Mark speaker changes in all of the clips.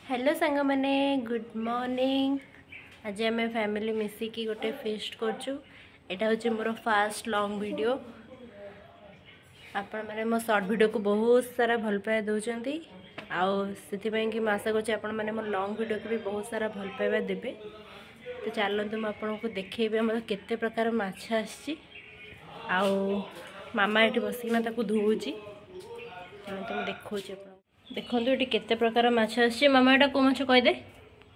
Speaker 1: Hello सांग मैंने good morning. आज आम फैमिली मिसिकी गोटे फेस्ट करचु। एटा हूँ मोर फास्ट लॉन्ग वीडियो। आपण मैंने मो शॉर्ट वीडियो को बहुत सारा भल पाए दौरान कि आशा कर मो लॉन्ग वीडियो को भी बहुत सारा भल पाइबा देबे। तो चलते मुझे आपको देखेबी आम केते प्रकार माछ आसी मामा ये बसिकिना धोऊँगी। चलते मुझे देखा देखो ये केते प्रकार माछ आसी। मामा यहाँ कौ माछ कहदे?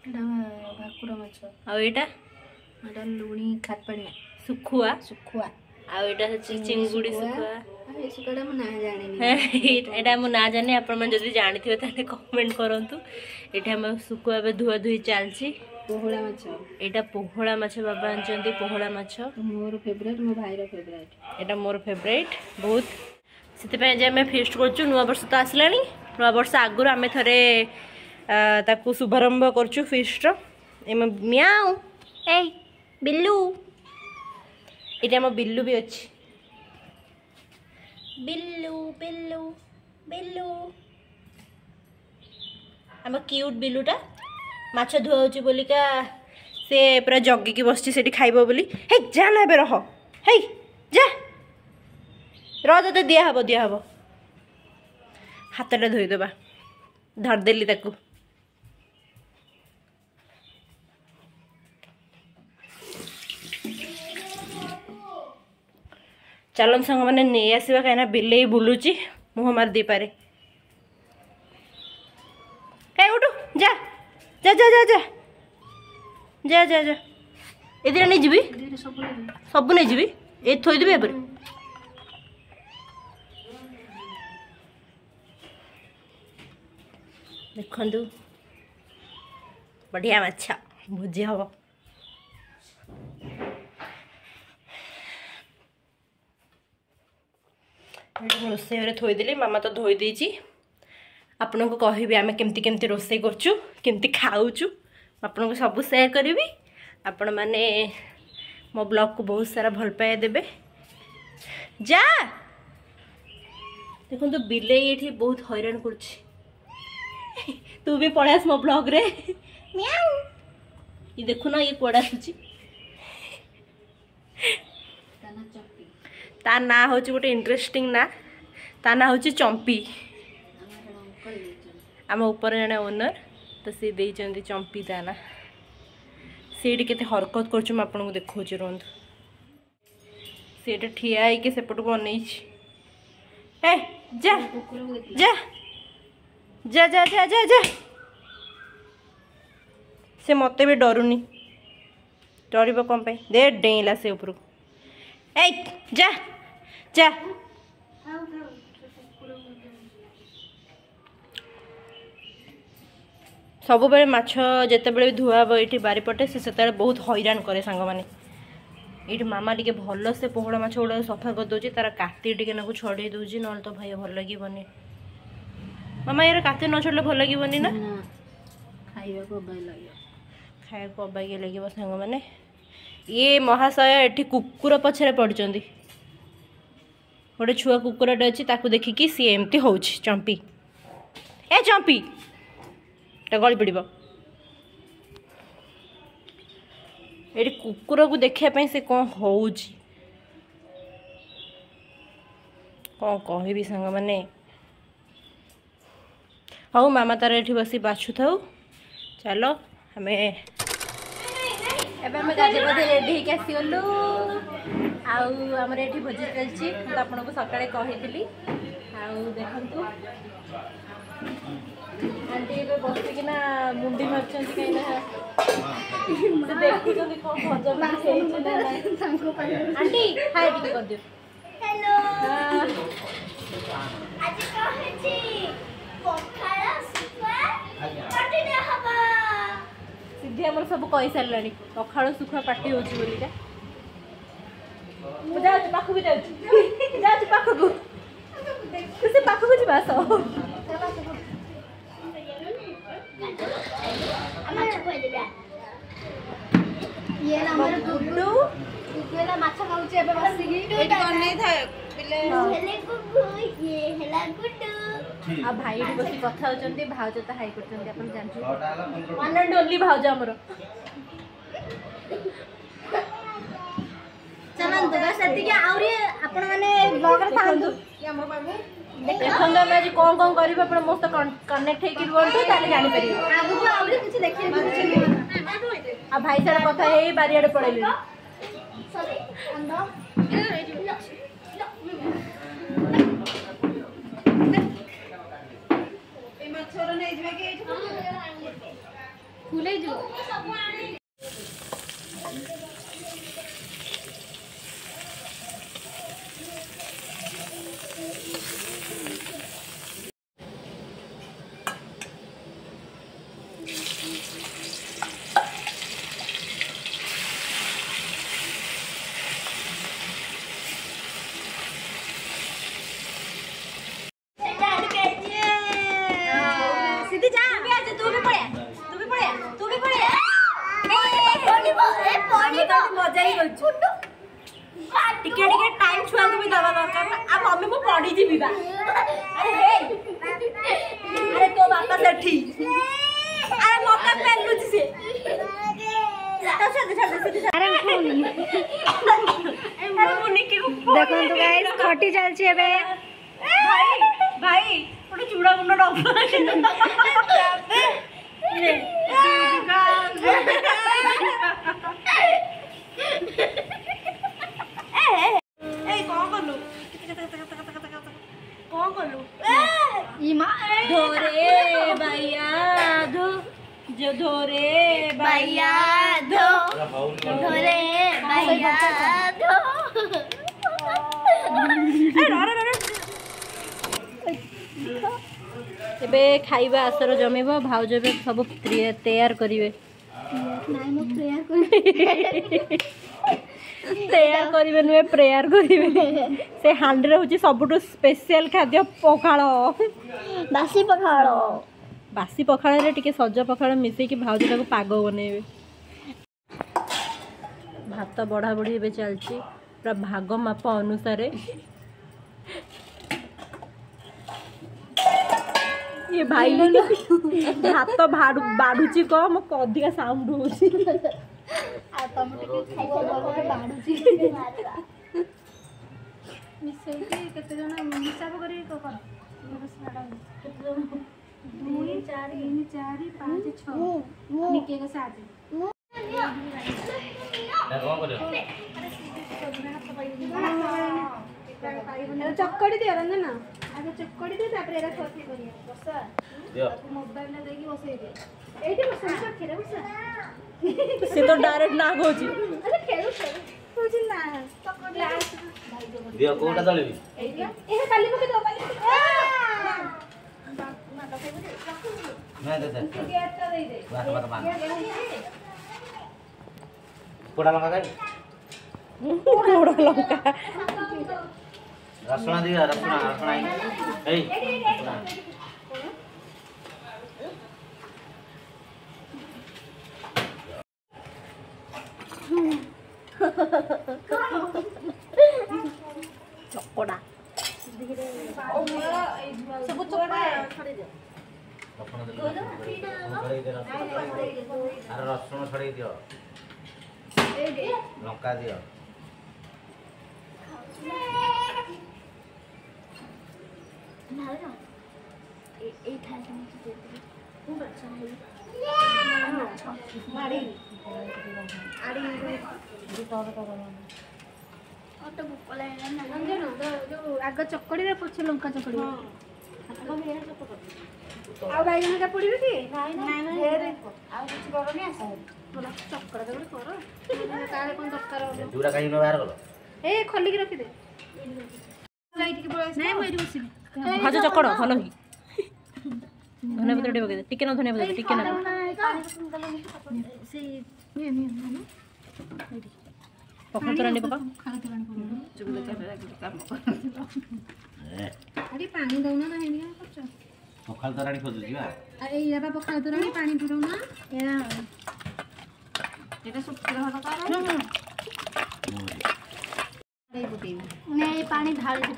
Speaker 2: भाकुर माछ
Speaker 1: आईटा
Speaker 2: लुणी खातपाणी
Speaker 1: सुखुआ
Speaker 2: सुखुआ
Speaker 1: आईटा चिंगुड़ी सुखुआ
Speaker 2: सुखुआ मु ना जानी
Speaker 1: एटा मु ना जाने। आपण मन जदी जानि थिबे ताले कमेंट करंतु। एटा हम सुखुआ बे धुआ धुई चलची।
Speaker 2: पोहळा माछ
Speaker 1: एटा पोहळा माछ बाबा आनचंती। पोहळा माछ
Speaker 2: मोर फेवरेट मो भाई रो फेवरेट।
Speaker 1: एटा मोर फेवरेट बहुत सेते पे जे हम फेस्ट करचु। नुवा वर्ष तो आसलानी। नुवा वर्ष आगुर आमे थरे ताकू शुभारंभ करचु फेस्ट रो। एम म्याऊ ए बिल्लू एटा हम बिल्लू भी अछि। बिल्लू बिल्लू बिल्लू आम क्यूट बिल्लूटा माछ धुआउची बोलिका से पूरा जगिकी बसची सेठी खाइबो बोली। हे जा ना बे रह हे जा रह तो दिया हबो हाथटा धोईदेबा धरदेली ताकू। चलन संग मैंने नहीं आसवा कहीं बिले बुलूची मुह मार दे पारे। कहीं उठू जा जा जा जा जा जा जा जा ए नहीं जीवी सब नहीं जीवी ए थोईदेवी एपर देखु बढ़िया माछ भोजी हम। रोषे थोईदेली मामा तो धोई देची। आपन को कहबी आम केमती केमती रोषे करचु केमती खाऊचु आपन को सब शेयर करी। आपण माने मो ब्लॉग को बहुत सारा भल पाए देबे। जा देखो तो बिले ये बहुत हैरान करछि। तू भी पड़ास मो ब्लॉग रे म्याऊ ये देखु ना ये कोड़ा सुची ता ना हूँ गोटे इंटरेस्टिंग ना ता ना हूँ चंपी। आम ऊपर जड़े ओनर तो सी देइचंदी चंपी ता ना सीट केते हरकत करछु म आपन को देखौछि। रोंद सीट ठिया है कि सेपट को अनै छी। ए जा जा जा जा जा जा जा से मते भी डरुनी डरब कौन पे दे डेला से ऊपर ए जा जा सब बेले माछ जेते बेले धुआ ये बारीपटे से बहुत हैरान करे सांग माने। ये मामा टिके भल से पोहड़ा माछ गुड़ा सफा कर दौची तार काती टिके नाकु छड़े दौची न तो भाई भल लगे। मामा यार काते न छड़ले भल लगे ना
Speaker 2: खाइबा को
Speaker 1: अबागिया लगे सांग माने। ये महाशय एठी कुकुर पछरे पड़चंदी गोटे छुआ कुकुरटे अच्छी ताकू देखिकी सी एमती होउछि। चंपी ए चंपी गली पड़ ये कुकुर को देखा से कौन हो कौन कहबी सांग माने। हाँ मामा तार ये बस बाछु था। चलो हमें एबे गाजे बधे रेडी होके आसीगलु। आमर ये भोजी चलती तो आपको सकाଳେ कही देखु आंटी ए बसिकिना मुंडी मार्चन कहीं देखुं कौन भजन आंटी हाय टिके कर दियो। हेलो आज कहछि पखाला सुखा पाटी हबा सीधे हमर सब कहि सारलानी पखाला सुखा पाटी होछि बोलिका। जा पाखु भी जा पाखु से पाखु जीवा सो
Speaker 2: ये ना हमर गुड्डू गुड्डूला माछ खाउचे एबे बसिकी एटी कोन नै थाए बिले हेले गुड्डू ये हेला गुड्डू
Speaker 1: आ भाई एठी बसी कथा होचंती भाउज त हाई करचंती अपन जानछु वन एंड ओनली भाउज हमर
Speaker 2: चलन तो बस एति के आउरी आपण माने ब्लॉग रे थांतु कि हमर बाबू
Speaker 1: देखन हम आज कोन करिबा पर मोस्त कनेक्ट हे कि बोलतो ताले जानि परिबो
Speaker 2: आगु को आउरी कुछ देखि
Speaker 1: आ भाई सारा कथा हे बारियाडे पड़ेली
Speaker 2: सॉरी अंदर ए मछोर नै जिवे के फुलै जो सीधी जा भी आज तू भी पड़े ए पानी तो मजा ही गछ टिके टिके टाइम छुआ को भी दवा दरकार आ मम्मी को पड़ी जीबी बा अरे तो बापा सेठी अरे मौका पेलु से
Speaker 3: अरे
Speaker 1: मुनी के
Speaker 3: देखो तो गाइस खटी चलची एबे
Speaker 1: भाई ओटे चूड़ा गुंडा डब्बा ले ए कौन कलु
Speaker 2: ई मां
Speaker 1: धोरे भैया धो जो धोरे भैया
Speaker 2: धो धोरे भैया धो
Speaker 1: एबे खाइबा आसर जमेब भाउज बे सब तैयार करिवे
Speaker 2: नाइ मो प्रेयर कर
Speaker 1: तैयार करिवे नुए प्रेयर करिवे से हांडी रे होची सबटु स्पेशल खाद्य पखाळ बासी पखाळ रे टिके सज पखाळ मिसे कि भाउज ताको पाग बनेबे भात बढा बढी एबे चलची पूरा भाग माप अनुसार ये भाई भात बाड़ुची कम अधिका साउंड होची
Speaker 2: आ तम टिके खाइबो बगरे बाडुची मिसे के केते जण हिसाब करी को कर 2 4 3 4 5 6 निके के 7 चक्कड़ी दे रंजन ना आगे चक्कड़ी दे तापर एरा थोथी करिया बसा दियो मोबाइल ले देगी बसई दे एठी बसा खेरे बसा
Speaker 1: से तो डायरेक्ट ना होची
Speaker 2: अरे खेलु कुछ ना चक्कड़ी
Speaker 4: दियो कोटा दळबी
Speaker 2: ए काली पके दो काली
Speaker 4: मैं दे दे
Speaker 2: गेट तो दे दे
Speaker 4: बात कोटा लंका खाई
Speaker 1: कोड़ा लंका
Speaker 4: रसुण दियो रसुण आई
Speaker 1: चकोड़ा
Speaker 2: सब चोड़ा छड़ी दे
Speaker 4: अरे रसुण छड़ी दियो लंका दियो
Speaker 2: ए खाए के मुझे दे दे खूब अच्छा है मारी आड़ी तो बुकला है ना रंजन जो आग चक्कड़ी रे पछ लंका चक्कड़ी आ बाइगन का पड़ी कि नहीं ढेर आ कुछ करनी आसा बोला चक्कड़ दे करो तारे कोन दरकार हो
Speaker 4: जुरा काई न बाहर गलो
Speaker 2: ए खोली के रखी दे लाइट के बोला नहीं मैं बसी
Speaker 1: भाज चकड़ भल ही धनिया पत्र टे पके टिके न धनिया पत्र टिके न
Speaker 2: से ये ना
Speaker 1: पखन तोरानी पका
Speaker 2: अरे पानी दउना ना हेनिया करछ
Speaker 4: पखाल तराणी खोजु जिवा
Speaker 2: अरे या बा पखा तोरानी पानी पुरौना या एटा सुखला हटा कर नहीं पानी ढाल दे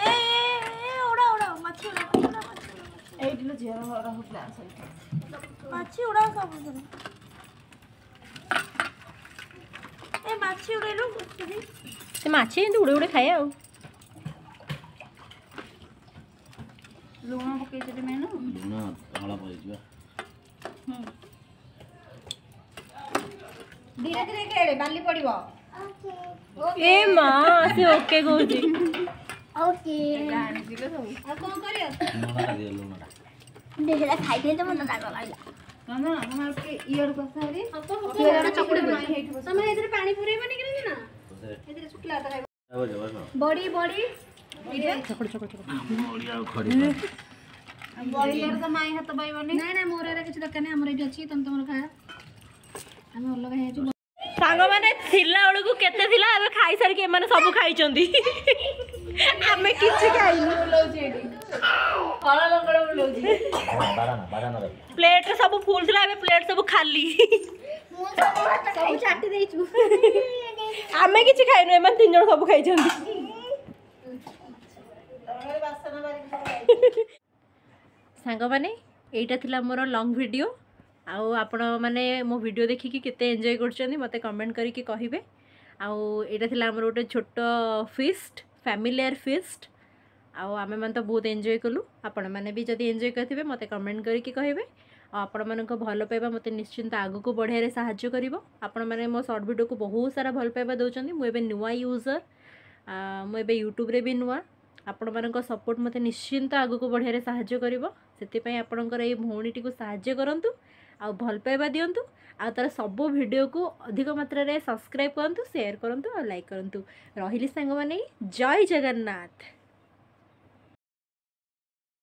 Speaker 2: ए ओड़ा ओड़ा मछली ଏଇଠି ଲୋ ଝିଅ ରହୁଥିଲା ସେଇଠି
Speaker 3: ମାଛି ଉଡ଼ା ସବୁ ଏ ମାଛି ଉଡ଼େଇଲୁ
Speaker 1: ସେ ମାଛି ଏମିତି ଉଡ଼େ ଉଡ଼େ ଖାଏ ଆଉ
Speaker 2: ଲୁଣ ପକେଇଥିଲି ମେନ
Speaker 4: ଲୁଣ ଧଳା ପଡ଼ିଯିବା
Speaker 2: ଧୀରେ ଧୀରେ ଖେଳେ ବାଲି ପଡ଼ିବ
Speaker 1: ଏ ମା ସେ ଓକେ କହୁଛି
Speaker 3: ଓକେ
Speaker 2: ଆଣିଥିଲେ ସବୁ ଆଉ କ'ଣ କରିବ
Speaker 4: ଲୁଣଟା ଦିଅ ଲୁଣଟା
Speaker 3: ଦେଖିଲା ଖାଇଦେଲେ ତ ମତେ ରାଗ ଲାଗିଲା
Speaker 2: ମାମା ମାମା ଇଆଡ଼ୁ କଥା ହେରି
Speaker 3: ଚକୁଡ଼ି ଦେ।
Speaker 2: ତମେ ଏଥିରେ ପାଣି ପୁରେଇବନି କି ନା ଏଥିରେ ଶୁଖିଲା ଭାତ ଖାଇବ
Speaker 3: ବଡ଼ି ବଡ଼ି
Speaker 1: ଚକଡ଼ ଚକଡ଼ ଚକଡ଼
Speaker 4: ବଢ଼ି ଆଉ ଖଡ଼ି
Speaker 2: ବଡ଼ିଆରେ ତ ମାଇଁ ହାତ ପାଇବନି ନାଇଁ ନାଇଁ ମୋର ଏରା କିଛି ଦରକାର ନାହିଁ ଆମର ଏଇଠି ଅଛି ତମେ ତମର ଖା ଆମେ ଅଲଗା ହେଇଯାଇଛୁ
Speaker 1: ସାଙ୍ଗମାନେ ଥିଲା ବେଳକୁ କେତେ ଥିଲା ଏବେ ଖାଇସାରିକି ଏମାନେ ସବୁ ଖାଇଛନ୍ତି ଆମେ କିଛି ଖାଇନୁ
Speaker 2: ଫଳ ଲଙ୍ଗଳ ବୁଲଉଛି
Speaker 4: ବାଦାମ
Speaker 1: ପ୍ଲେଟ୍ ସବୁ ଫୁଲ୍ ଥିଲା ଏବେ ପ୍ଲେଟ୍ ସବୁ ଖାଲି
Speaker 2: ସବୁ ଚାଟି ଦେଇଛୁ
Speaker 1: ଆମେ କିଛି ଖାଇନୁ ଏମାନେ 3 ଜଣ ସବୁ ଖାଇଛନ୍ତି ସାଙ୍ଗମାନେ ଏଇଟା ଥିଲା ମୋର ଲଙ୍ଗ୍ ଭିଡ଼ିଓ ଆଉ ଆପଣମାନେ ମୋ ଭିଡ଼ିଓ ଦେଖିକି କେତେ ଏନ୍ଜୟ କରୁଛନ୍ତି ମୋତେ କମେଣ୍ଟ କରିକି କହିବେ ଆଉ ଏଇଟା ଥିଲା ଆମର ଗୋଟେ ଛୋଟ ଫିଷ୍ଟ ଫ୍ୟାମିଲିଆର ଫିଷ୍ଟ ଆଉ ଆମେମାନେ ତ ବହୁତ ଏନ୍ଜୟ କଲୁ ଆପଣମାନେ ବି ଯଦି ଏନ୍ଜୟ କରିଥିବେ ମୋତେ କମେଣ୍ଟ କରିକି କହିବେ ଆଉ ଆପଣମାନଙ୍କ ଭଲ ପାଇବା ମୋତେ ନିଶ୍ଚିନ୍ତ ଆଗକୁ ବଢ଼ିବାରେ ସାହାଯ୍ୟ କରିବ ଆପଣମାନେ ମୋ ସର୍ଟ ଭିଡ଼ିଓକୁ ବହୁତ ସାରା ଭଲ ପାଇବା ଦେଉଛନ୍ତି ମୁଁ ଏବେ ନୂଆ ୟୁଜର୍ ମୁଁ ଏବେ ୟୁଟ୍ୟୁବରେ ବି ନୂଆ ଆପଣମାନଙ୍କ ସପୋର୍ଟ ମୋତେ ନିଶ୍ଚିନ୍ତ ଆଗକୁ ବଢ଼ିବାରେ ସାହାଯ୍ୟ କରିବ ସେଥିପାଇଁ ଆପଣଙ୍କର ଏଇ ଭଉଣୀଟିକୁ ସାହାଯ୍ୟ କରନ୍ତୁ ଆଉ ଭଲ ପାଇବା ଦିଅନ୍ତୁ ଆଉ ତାର ସବୁ ଭିଡ଼ିଓକୁ ଅଧିକ ମାତ୍ରାରେ ସବସ୍କ୍ରାଇବ୍ କରନ୍ତୁ ସେୟାର କରନ୍ତୁ ଆଉ ଲାଇକ୍ କରନ୍ତୁ ରହିଲି ସାଙ୍ଗମାନେ ଜୟ ଜଗନ୍ନାଥ।